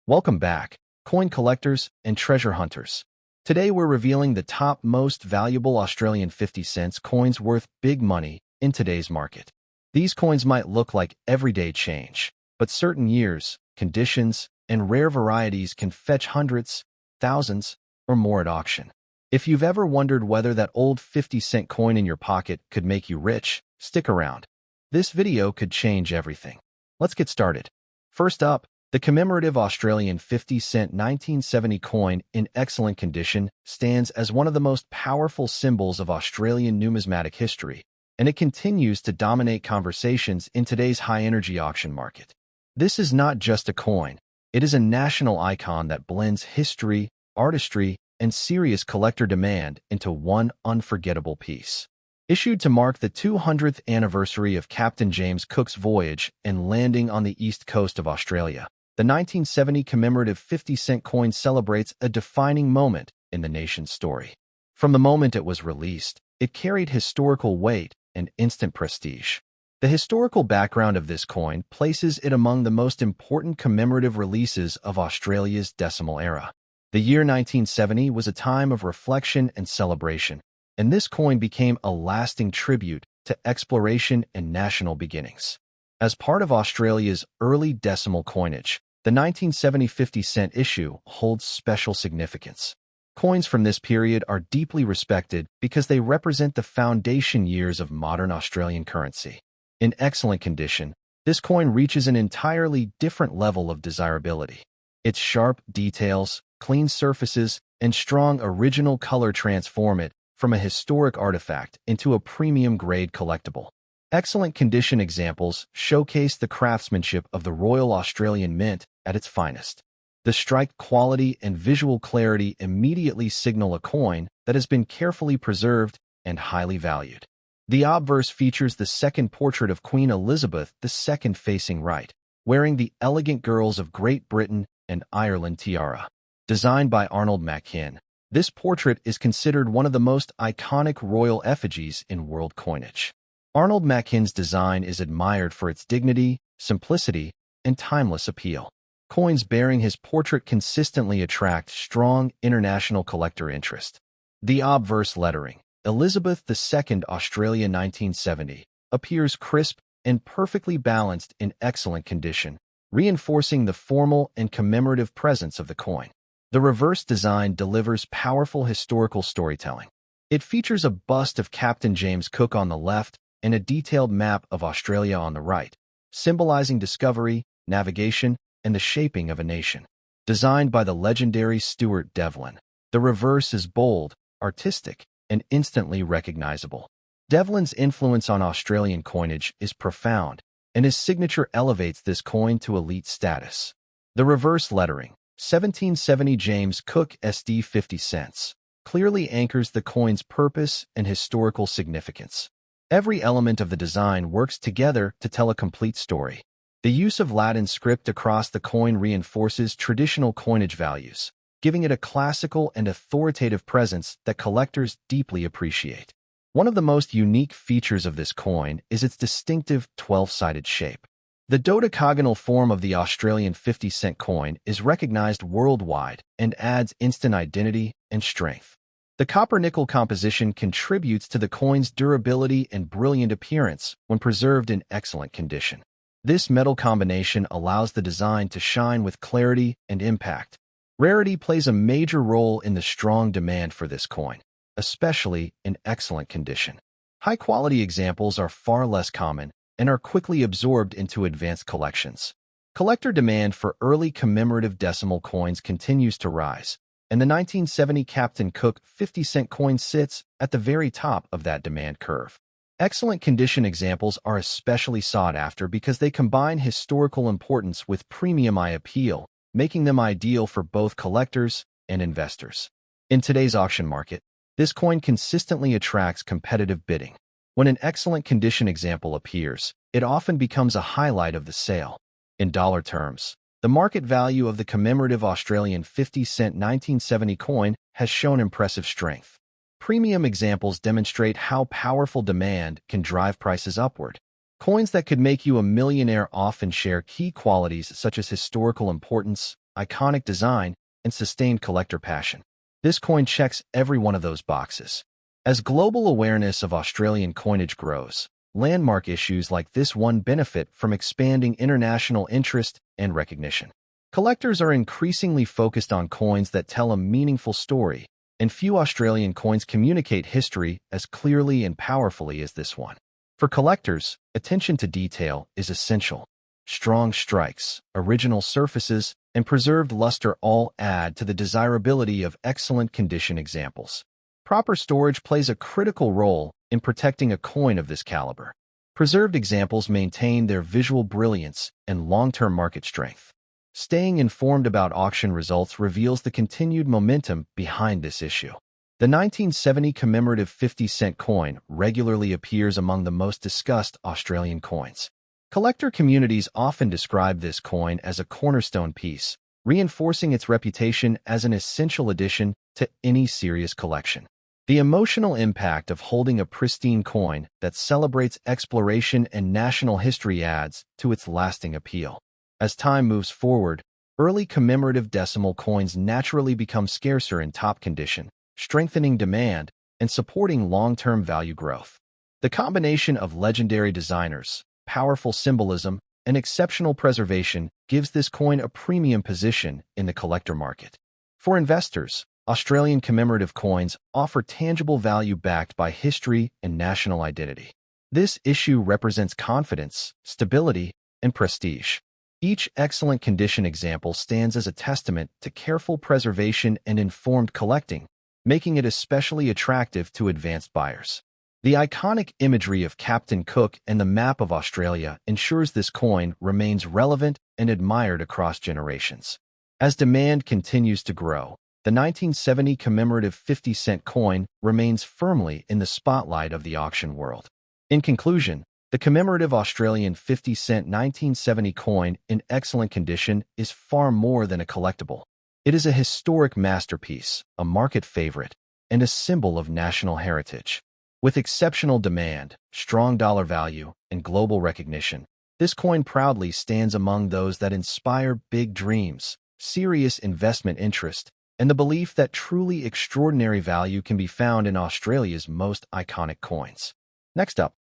Welcome back, coin collectors and treasure hunters. Today we're revealing the top most valuable Australian 50 cents coins worth big money in today's market. These coins might look like everyday change, but certain years, conditions, and rare varieties can fetch hundreds, thousands, or more at auction. If you've ever wondered whether that old 50-cent coin in your pocket could make you rich, stick around. This video could change everything. Let's get started. First up, the commemorative Australian 50-cent 1970 coin in excellent condition stands as one of the most powerful symbols of Australian numismatic history, and it continues to dominate conversations in today's high-energy auction market. This is not just a coin. It is a national icon that blends history, artistry, and serious collector demand into one unforgettable piece. Issued to mark the 200th anniversary of Captain James Cook's voyage and landing on the east coast of Australia, the 1970 commemorative 50-cent coin celebrates a defining moment in the nation's story. From the moment it was released, it carried historical weight and instant prestige. The historical background of this coin places it among the most important commemorative releases of Australia's decimal era. The year 1970 was a time of reflection and celebration, and this coin became a lasting tribute to exploration and national beginnings. As part of Australia's early decimal coinage, the 1970 50-cent issue holds special significance. Coins from this period are deeply respected because they represent the foundation years of modern Australian currency. In excellent condition, this coin reaches an entirely different level of desirability. Its sharp details, clean surfaces, and strong original color transform it from a historic artifact into a premium-grade collectible. Excellent condition examples showcase the craftsmanship of the Royal Australian Mint at its finest. The strike quality and visual clarity immediately signal a coin that has been carefully preserved and highly valued. The obverse features the second portrait of Queen Elizabeth II facing right, wearing the elegant girls of Great Britain and Ireland tiara. Designed by Arnold Machin, this portrait is considered one of the most iconic royal effigies in world coinage. Arnold Machin's design is admired for its dignity, simplicity, and timeless appeal. Coins bearing his portrait consistently attract strong international collector interest. The obverse lettering, Elizabeth II Australia 1970, appears crisp and perfectly balanced in excellent condition, reinforcing the formal and commemorative presence of the coin. The reverse design delivers powerful historical storytelling. It features a bust of Captain James Cook on the left and a detailed map of Australia on the right, symbolizing discovery, navigation, and the shaping of a nation. Designed by the legendary Stuart Devlin, the reverse is bold, artistic, and instantly recognizable. Devlin's influence on Australian coinage is profound, and his signature elevates this coin to elite status. The reverse lettering, 1770 James Cook SD 50 cents, clearly anchors the coin's purpose and historical significance. Every element of the design works together to tell a complete story. The use of Latin script across the coin reinforces traditional coinage values, giving it a classical and authoritative presence that collectors deeply appreciate. One of the most unique features of this coin is its distinctive 12-sided shape. The dodecagonal form of the Australian 50-cent coin is recognized worldwide and adds instant identity and strength. The copper-nickel composition contributes to the coin's durability and brilliant appearance when preserved in excellent condition. This metal combination allows the design to shine with clarity and impact. Rarity plays a major role in the strong demand for this coin, especially in excellent condition. High-quality examples are far less common and are quickly absorbed into advanced collections. Collector demand for early commemorative decimal coins continues to rise, and the 1970 Captain Cook 50-cent coin sits at the very top of that demand curve. Excellent condition examples are especially sought after because they combine historical importance with premium eye appeal, making them ideal for both collectors and investors. In today's auction market, this coin consistently attracts competitive bidding. When an excellent condition example appears, it often becomes a highlight of the sale. In dollar terms, the market value of the commemorative Australian 50-cent 1970 coin has shown impressive strength. Premium examples demonstrate how powerful demand can drive prices upward. Coins that could make you a millionaire often share key qualities such as historical importance, iconic design, and sustained collector passion. This coin checks every one of those boxes. As global awareness of Australian coinage grows, landmark issues like this one benefit from expanding international interest and recognition. Collectors are increasingly focused on coins that tell a meaningful story, and few Australian coins communicate history as clearly and powerfully as this one. For collectors, attention to detail is essential. Strong strikes, original surfaces, and preserved luster all add to the desirability of excellent condition examples. Proper storage plays a critical role in protecting a coin of this caliber. Preserved examples maintain their visual brilliance and long-term market strength. Staying informed about auction results reveals the continued momentum behind this issue. The 1970 commemorative 50-cent coin regularly appears among the most discussed Australian coins. Collector communities often describe this coin as a cornerstone piece, reinforcing its reputation as an essential addition to any serious collection. The emotional impact of holding a pristine coin that celebrates exploration and national history adds to its lasting appeal. As time moves forward, early commemorative decimal coins naturally become scarcer in top condition, strengthening demand and supporting long-term value growth. The combination of legendary designers, powerful symbolism, and exceptional preservation gives this coin a premium position in the collector market. For investors, Australian commemorative coins offer tangible value backed by history and national identity. This issue represents confidence, stability, and prestige. Each excellent condition example stands as a testament to careful preservation and informed collecting, making it especially attractive to advanced buyers. The iconic imagery of Captain Cook and the map of Australia ensures this coin remains relevant and admired across generations. As demand continues to grow, the 1970 commemorative 50-cent coin remains firmly in the spotlight of the auction world. In conclusion, the commemorative Australian 50-cent 1970 coin in excellent condition is far more than a collectible. It is a historic masterpiece, a market favorite, and a symbol of national heritage. With exceptional demand, strong dollar value, and global recognition, this coin proudly stands among those that inspire big dreams, serious investment interest, and the belief that truly extraordinary value can be found in Australia's most iconic coins. Next up,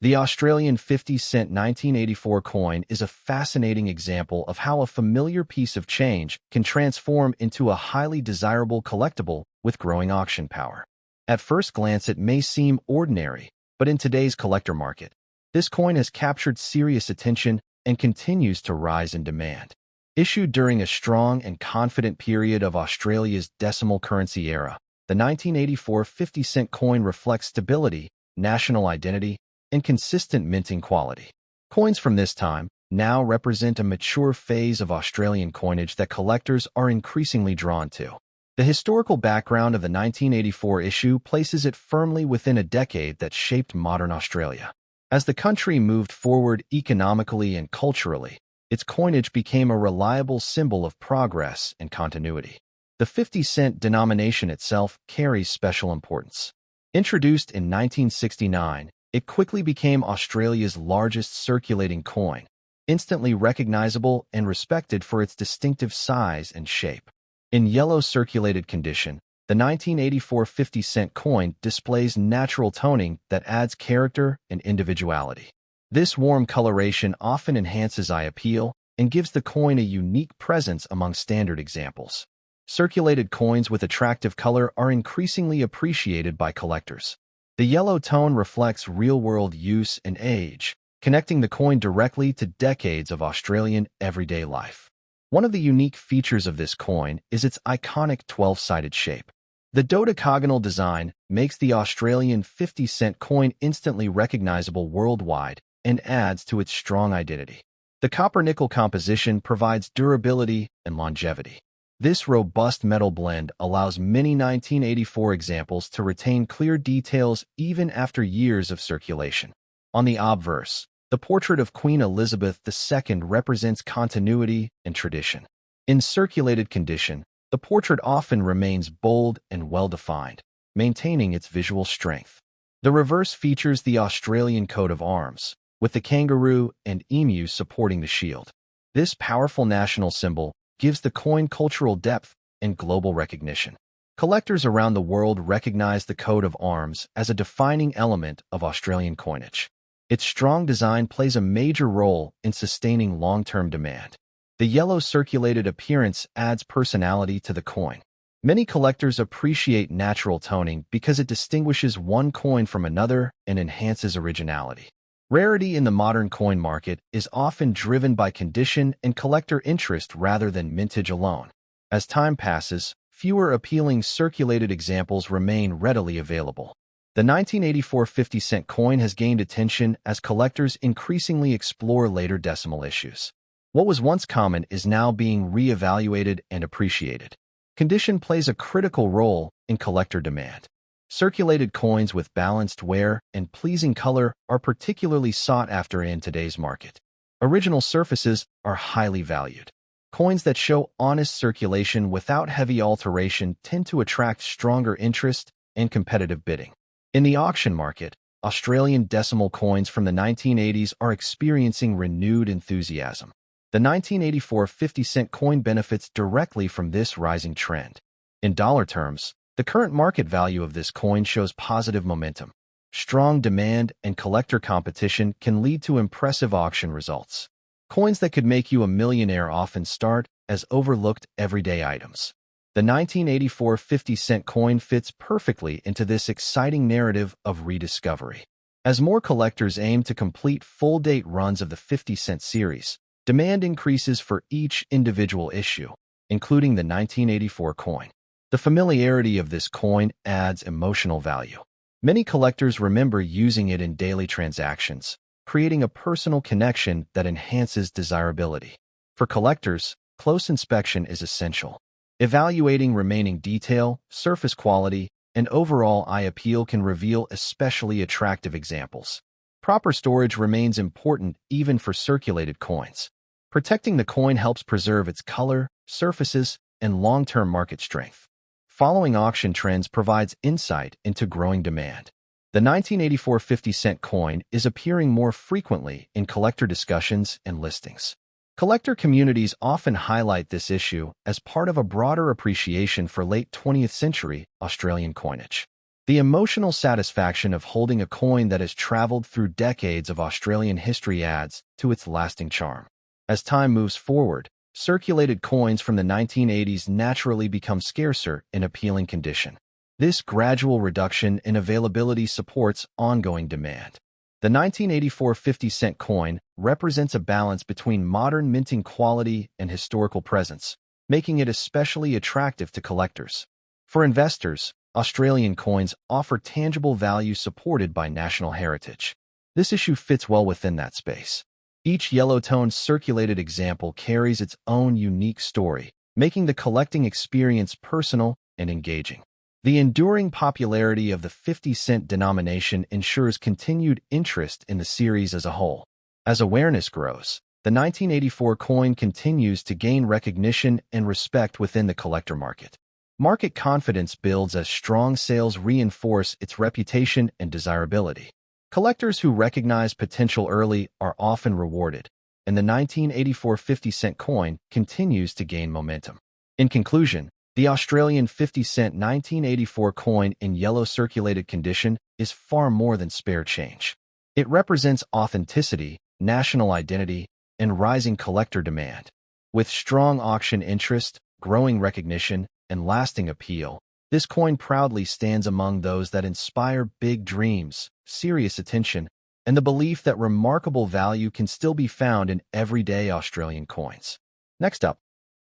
the Australian 50-cent 1984 coin is a fascinating example of how a familiar piece of change can transform into a highly desirable collectible with growing auction power. At first glance, it may seem ordinary, but in today's collector market, this coin has captured serious attention and continues to rise in demand. Issued during a strong and confident period of Australia's decimal currency era, the 1984 50-cent coin reflects stability, national identity, and consistent minting quality. Coins from this time now represent a mature phase of Australian coinage that collectors are increasingly drawn to. The historical background of the 1984 issue places it firmly within a decade that shaped modern Australia. As the country moved forward economically and culturally, its coinage became a reliable symbol of progress and continuity. The 50-cent denomination itself carries special importance. Introduced in 1969, it quickly became Australia's largest circulating coin, instantly recognizable and respected for its distinctive size and shape. In yellow circulated condition, the 1984 50-cent coin displays natural toning that adds character and individuality. This warm coloration often enhances eye appeal and gives the coin a unique presence among standard examples. Circulated coins with attractive color are increasingly appreciated by collectors. The yellow tone reflects real-world use and age, connecting the coin directly to decades of Australian everyday life. One of the unique features of this coin is its iconic 12-sided shape. The dodecagonal design makes the Australian 50-cent coin instantly recognizable worldwide and adds to its strong identity. The copper-nickel composition provides durability and longevity. This robust metal blend allows many 1984 examples to retain clear details even after years of circulation. On the obverse, the portrait of Queen Elizabeth II represents continuity and tradition. In circulated condition, the portrait often remains bold and well-defined, maintaining its visual strength. The reverse features the Australian coat of arms, with the kangaroo and emu supporting the shield. This powerful national symbol gives the coin cultural depth and global recognition. Collectors around the world recognize the coat of arms as a defining element of Australian coinage. Its strong design plays a major role in sustaining long-term demand. The yellow circulated appearance adds personality to the coin. Many collectors appreciate natural toning because it distinguishes one coin from another and enhances originality. Rarity in the modern coin market is often driven by condition and collector interest rather than mintage alone. As time passes, fewer appealing circulated examples remain readily available. The 1984 50-cent coin has gained attention as collectors increasingly explore later decimal issues. What was once common is now being re-evaluated and appreciated. Condition plays a critical role in collector demand. Circulated coins with balanced wear and pleasing color are particularly sought after in today's market. Original surfaces are highly valued. Coins that show honest circulation without heavy alteration tend to attract stronger interest and competitive bidding. In the auction market, Australian decimal coins from the 1980s are experiencing renewed enthusiasm. The 1984 50-cent coin benefits directly from this rising trend. In dollar terms, the current market value of this coin shows positive momentum. Strong demand and collector competition can lead to impressive auction results. Coins that could make you a millionaire often start as overlooked everyday items. The 1984 50-cent coin fits perfectly into this exciting narrative of rediscovery. As more collectors aim to complete full-date runs of the 50-cent series, demand increases for each individual issue, including the 1984 coin. The familiarity of this coin adds emotional value. Many collectors remember using it in daily transactions, creating a personal connection that enhances desirability. For collectors, close inspection is essential. Evaluating remaining detail, surface quality, and overall eye appeal can reveal especially attractive examples. Proper storage remains important even for circulated coins. Protecting the coin helps preserve its color, surfaces, and long-term market strength. Following auction trends provides insight into growing demand. The 1984 50-cent coin is appearing more frequently in collector discussions and listings. Collector communities often highlight this issue as part of a broader appreciation for late 20th century Australian coinage. The emotional satisfaction of holding a coin that has traveled through decades of Australian history adds to its lasting charm. As time moves forward, circulated coins from the 1980s naturally become scarcer in appealing condition. This gradual reduction in availability supports ongoing demand. The 1984 50-cent coin represents a balance between modern minting quality and historical presence, making it especially attractive to collectors. For investors, Australian coins offer tangible value supported by national heritage. This issue fits well within that space. Each yellow-toned circulated example carries its own unique story, making the collecting experience personal and engaging. The enduring popularity of the 50-cent denomination ensures continued interest in the series as a whole. As awareness grows, the 1984 coin continues to gain recognition and respect within the collector market. Market confidence builds as strong sales reinforce its reputation and desirability. Collectors who recognize potential early are often rewarded, and the 1984 50-cent coin continues to gain momentum. In conclusion, the Australian 50-cent 1984 coin in yellow circulated condition is far more than spare change. It represents authenticity, national identity, and rising collector demand. With strong auction interest, growing recognition, and lasting appeal, this coin proudly stands among those that inspire big dreams, serious attention, and the belief that remarkable value can still be found in everyday Australian coins. Next up,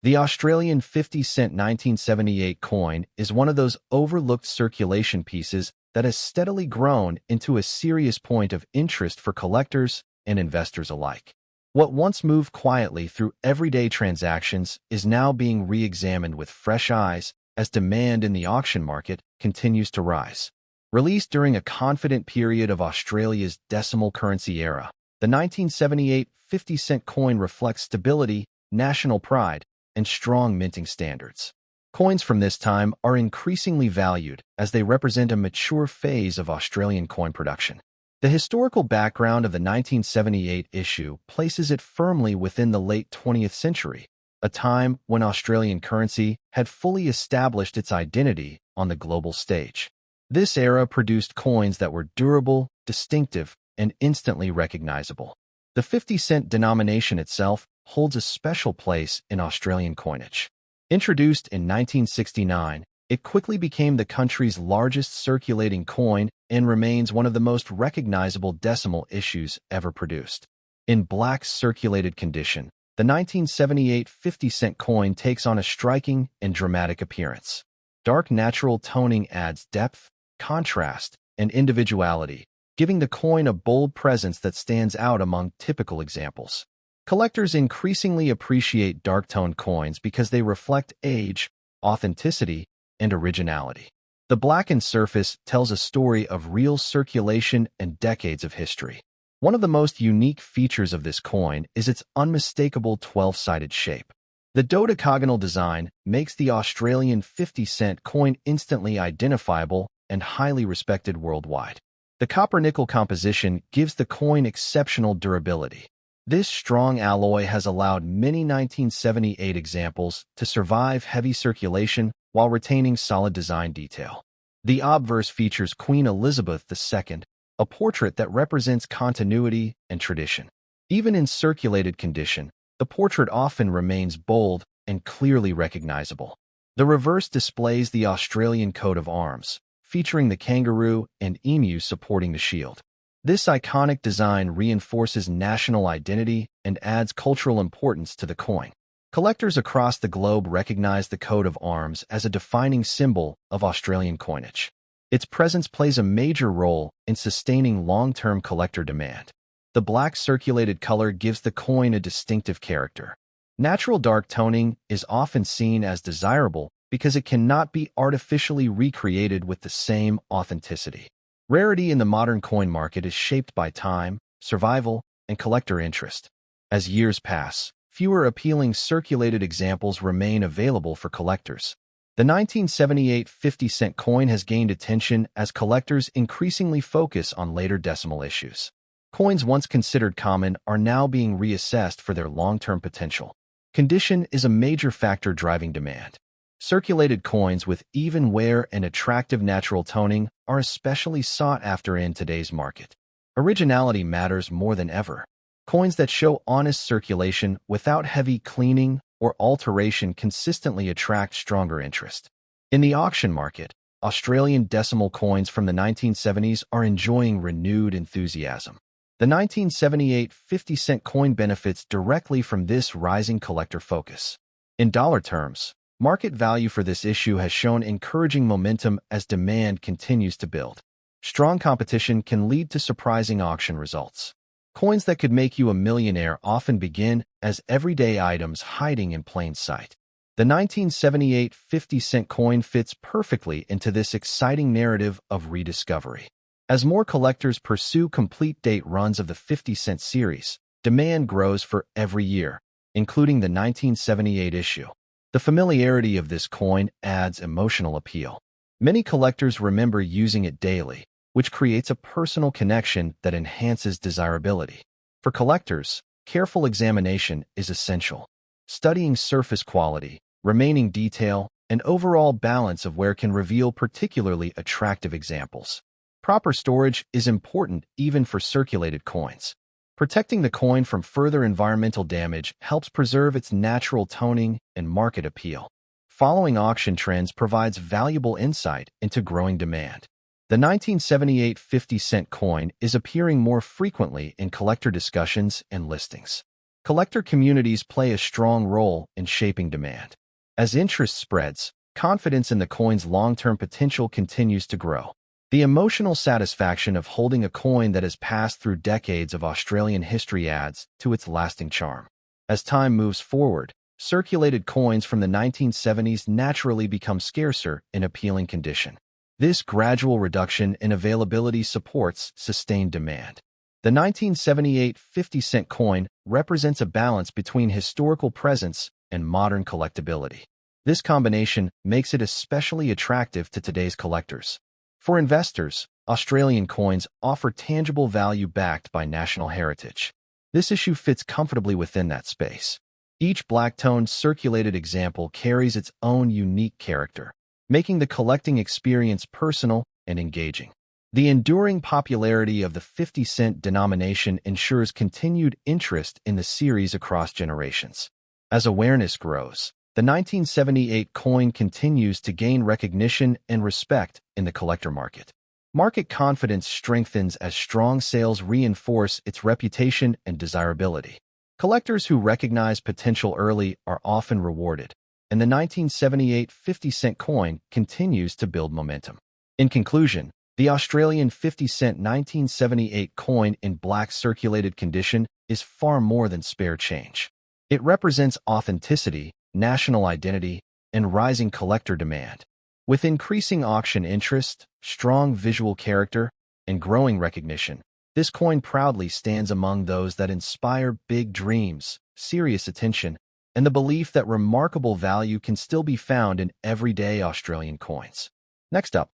the Australian 50-cent 1978 coin is one of those overlooked circulation pieces that has steadily grown into a serious point of interest for collectors and investors alike. What once moved quietly through everyday transactions is now being re-examined with fresh eyes as demand in the auction market continues to rise. Released during a confident period of Australia's decimal currency era, the 1978 50-cent coin reflects stability, national pride, and strong minting standards. Coins from this time are increasingly valued as they represent a mature phase of Australian coin production. The historical background of the 1978 issue places it firmly within the late 20th century, a time when Australian currency had fully established its identity on the global stage. This era produced coins that were durable, distinctive, and instantly recognizable. The 50-cent denomination itself holds a special place in Australian coinage. Introduced in 1969, it quickly became the country's largest circulating coin and remains one of the most recognizable decimal issues ever produced. In black circulated condition, the 1978 50-cent coin takes on a striking and dramatic appearance. Dark natural toning adds depth, contrast, and individuality, giving the coin a bold presence that stands out among typical examples. Collectors increasingly appreciate dark-toned coins because they reflect age, authenticity, and originality. The blackened surface tells a story of real circulation and decades of history. One of the most unique features of this coin is its unmistakable 12-sided shape. The dodecagonal design makes the Australian 50-cent coin instantly identifiable and highly respected worldwide. The copper-nickel composition gives the coin exceptional durability. This strong alloy has allowed many 1978 examples to survive heavy circulation while retaining solid design detail. The obverse features Queen Elizabeth II, a portrait that represents continuity and tradition. Even in circulated condition, the portrait often remains bold and clearly recognizable. The reverse displays the Australian coat of arms, featuring the kangaroo and emu supporting the shield. This iconic design reinforces national identity and adds cultural importance to the coin. Collectors across the globe recognize the coat of arms as a defining symbol of Australian coinage. Its presence plays a major role in sustaining long-term collector demand. The black circulated color gives the coin a distinctive character. Natural dark toning is often seen as desirable because it cannot be artificially recreated with the same authenticity. Rarity in the modern coin market is shaped by time, survival, and collector interest. As years pass, fewer appealing circulated examples remain available for collectors. The 1978 50-cent coin has gained attention as collectors increasingly focus on later decimal issues. Coins once considered common are now being reassessed for their long-term potential. Condition is a major factor driving demand. Circulated coins with even wear and attractive natural toning are especially sought after in today's market. Originality matters more than ever. Coins that show honest circulation without heavy cleaning or alteration consistently attract stronger interest. In the auction market, Australian decimal coins from the 1970s are enjoying renewed enthusiasm. The 1978 50-cent coin benefits directly from this rising collector focus. In dollar terms, market value for this issue has shown encouraging momentum as demand continues to build. Strong competition can lead to surprising auction results. Coins that could make you a millionaire often begin as everyday items hiding in plain sight. The 1978 50-cent coin fits perfectly into this exciting narrative of rediscovery. As more collectors pursue complete date runs of the 50-cent series, demand grows for every year, including the 1978 issue. The familiarity of this coin adds emotional appeal. Many collectors remember using it daily, which creates a personal connection that enhances desirability. For collectors, careful examination is essential. Studying surface quality, remaining detail, and overall balance of wear can reveal particularly attractive examples. Proper storage is important even for circulated coins. Protecting the coin from further environmental damage helps preserve its natural toning and market appeal. Following auction trends provides valuable insight into growing demand. The 1978 50-cent coin is appearing more frequently in collector discussions and listings. Collector communities play a strong role in shaping demand. As interest spreads, confidence in the coin's long-term potential continues to grow. The emotional satisfaction of holding a coin that has passed through decades of Australian history adds to its lasting charm. As time moves forward, circulated coins from the 1970s naturally become scarcer in appealing condition. This gradual reduction in availability supports sustained demand. The 1978 50-cent coin represents a balance between historical presence and modern collectability. This combination makes it especially attractive to today's collectors. For investors, Australian coins offer tangible value backed by national heritage. This issue fits comfortably within that space. Each black-toned circulated example carries its own unique character, making the collecting experience personal and engaging. The enduring popularity of the 50-cent denomination ensures continued interest in the series across generations. As awareness grows, the 1978 coin continues to gain recognition and respect in the collector market. Market confidence strengthens as strong sales reinforce its reputation and desirability. Collectors who recognize potential early are often rewarded, and the 1978 50-cent coin continues to build momentum. In conclusion, the Australian 50-cent 1978 coin in black circulated condition is far more than spare change. It represents authenticity, national identity, and rising collector demand. With increasing auction interest, strong visual character, and growing recognition, this coin proudly stands among those that inspire big dreams, serious attention, and the belief that remarkable value can still be found in everyday Australian coins. Next up,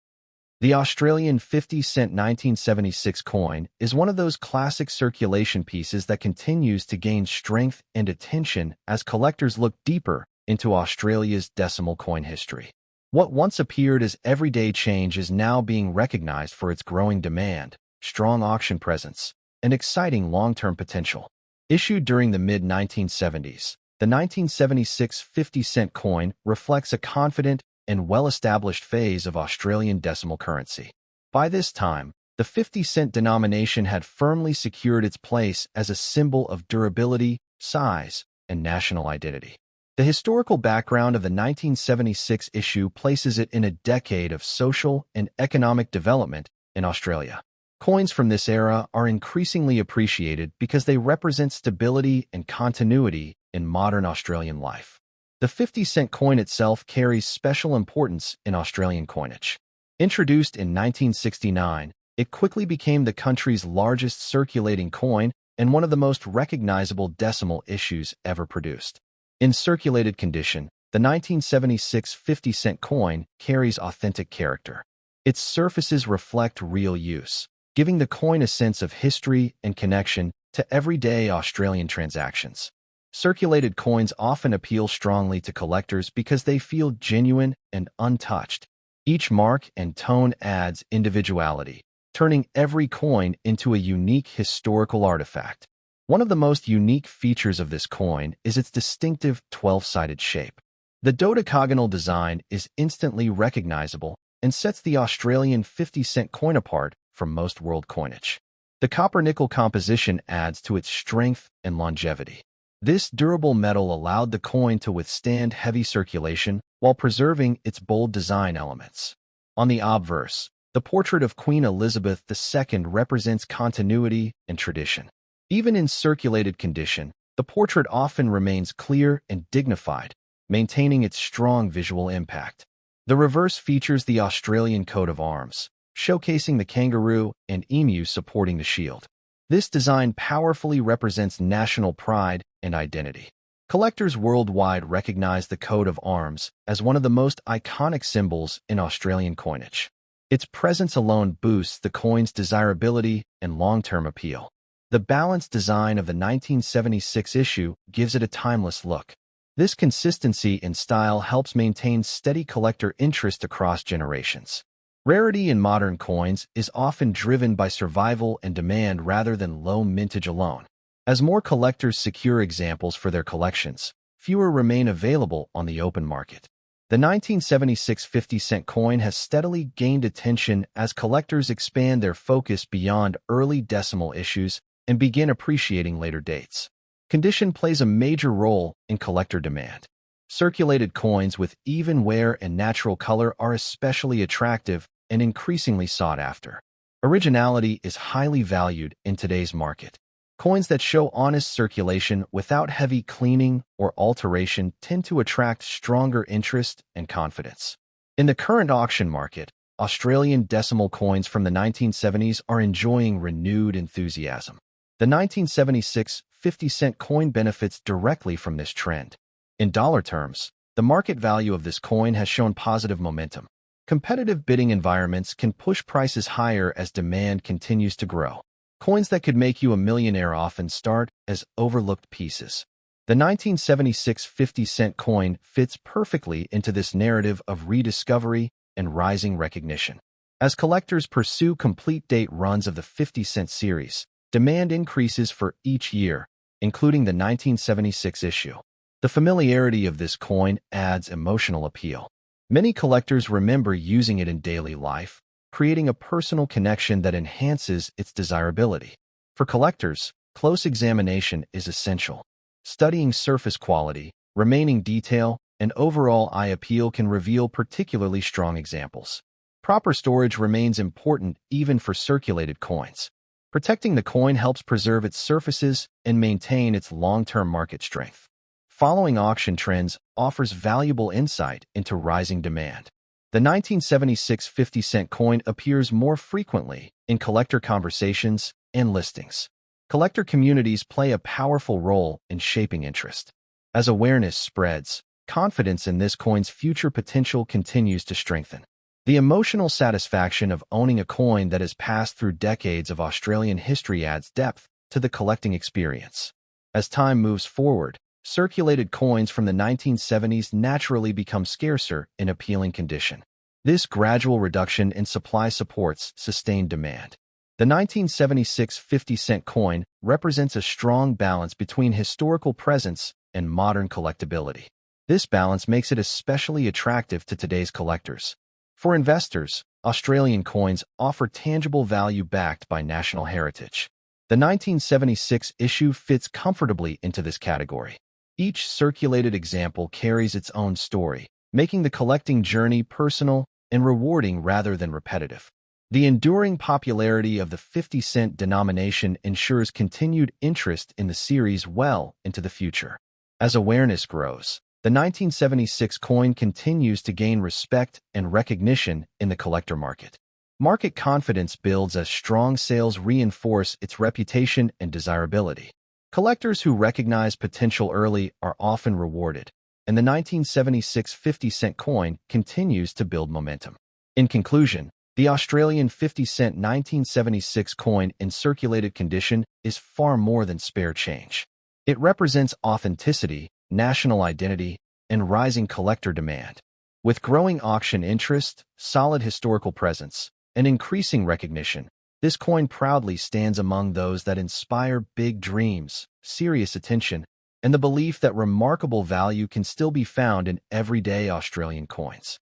the Australian 50-cent 1976 coin is one of those classic circulation pieces that continues to gain strength and attention as collectors look deeper into Australia's decimal coin history. What once appeared as everyday change is now being recognized for its growing demand, strong auction presence, and exciting long-term potential. Issued during the mid-1970s, the 1976 50-cent coin reflects a confident and well-established phase of Australian decimal currency. By this time, the 50-cent denomination had firmly secured its place as a symbol of durability, size, and national identity. The historical background of the 1976 issue places it in a decade of social and economic development in Australia. Coins from this era are increasingly appreciated because they represent stability and continuity in modern Australian life. The 50-cent coin itself carries special importance in Australian coinage. Introduced in 1969, it quickly became the country's largest circulating coin and one of the most recognizable decimal issues ever produced. In circulated condition, the 1976 50-cent coin carries authentic character. Its surfaces reflect real use, giving the coin a sense of history and connection to everyday Australian transactions. Circulated coins often appeal strongly to collectors because they feel genuine and untouched. Each mark and tone adds individuality, turning every coin into a unique historical artifact. One of the most unique features of this coin is its distinctive 12-sided shape. The dodecagonal design is instantly recognizable and sets the Australian 50-cent coin apart from most world coinage. The copper-nickel composition adds to its strength and longevity. This durable metal allowed the coin to withstand heavy circulation while preserving its bold design elements. On the obverse, the portrait of Queen Elizabeth II represents continuity and tradition. Even in circulated condition, the portrait often remains clear and dignified, maintaining its strong visual impact. The reverse features the Australian coat of arms, showcasing the kangaroo and emu supporting the shield. This design powerfully represents national pride and identity. Collectors worldwide recognize the coat of arms as one of the most iconic symbols in Australian coinage. Its presence alone boosts the coin's desirability and long-term appeal. The balanced design of the 1976 issue gives it a timeless look. This consistency in style helps maintain steady collector interest across generations. Rarity in modern coins is often driven by survival and demand rather than low mintage alone. As more collectors secure examples for their collections, fewer remain available on the open market. The 1976 50-cent coin has steadily gained attention as collectors expand their focus beyond early decimal issues and begin appreciating later dates. Condition plays a major role in collector demand. Circulated coins with even wear and natural color are especially attractive and increasingly sought after. Originality is highly valued in today's market. Coins that show honest circulation without heavy cleaning or alteration tend to attract stronger interest and confidence. In the current auction market, Australian decimal coins from the 1970s are enjoying renewed enthusiasm. The 1976 50-cent coin benefits directly from this trend. In dollar terms, the market value of this coin has shown positive momentum. Competitive bidding environments can push prices higher as demand continues to grow. Coins that could make you a millionaire often start as overlooked pieces. The 1976 50-cent coin fits perfectly into this narrative of rediscovery and rising recognition. As collectors pursue complete date runs of the 50-cent series, demand increases for each year, including the 1976 issue. The familiarity of this coin adds emotional appeal. Many collectors remember using it in daily life, creating a personal connection that enhances its desirability. For collectors, close examination is essential. Studying surface quality, remaining detail, and overall eye appeal can reveal particularly strong examples. Proper storage remains important even for circulated coins. Protecting the coin helps preserve its surfaces and maintain its long-term market strength. Following auction trends offers valuable insight into rising demand. The 1976 50-cent coin appears more frequently in collector conversations and listings. Collector communities play a powerful role in shaping interest. As awareness spreads, confidence in this coin's future potential continues to strengthen. The emotional satisfaction of owning a coin that has passed through decades of Australian history adds depth to the collecting experience. As time moves forward, circulated coins from the 1970s naturally become scarcer in appealing condition. This gradual reduction in supply supports sustained demand. The 1976 50-cent coin represents a strong balance between historical presence and modern collectability. This balance makes it especially attractive to today's collectors. For investors, Australian coins offer tangible value backed by national heritage. The 1976 issue fits comfortably into this category. Each circulated example carries its own story, making the collecting journey personal and rewarding rather than repetitive. The enduring popularity of the 50-cent denomination ensures continued interest in the series well into the future. As awareness grows, the 1976 coin continues to gain respect and recognition in the collector market. Market confidence builds as strong sales reinforce its reputation and desirability. Collectors who recognize potential early are often rewarded, and the 1976 50-cent coin continues to build momentum. In conclusion, the Australian 50-cent 1976 coin in circulated condition is far more than spare change. It represents authenticity, national identity, and rising collector demand. With growing auction interest, solid historical presence, and increasing recognition, this coin proudly stands among those that inspire big dreams, serious attention, and the belief that remarkable value can still be found in everyday Australian coins.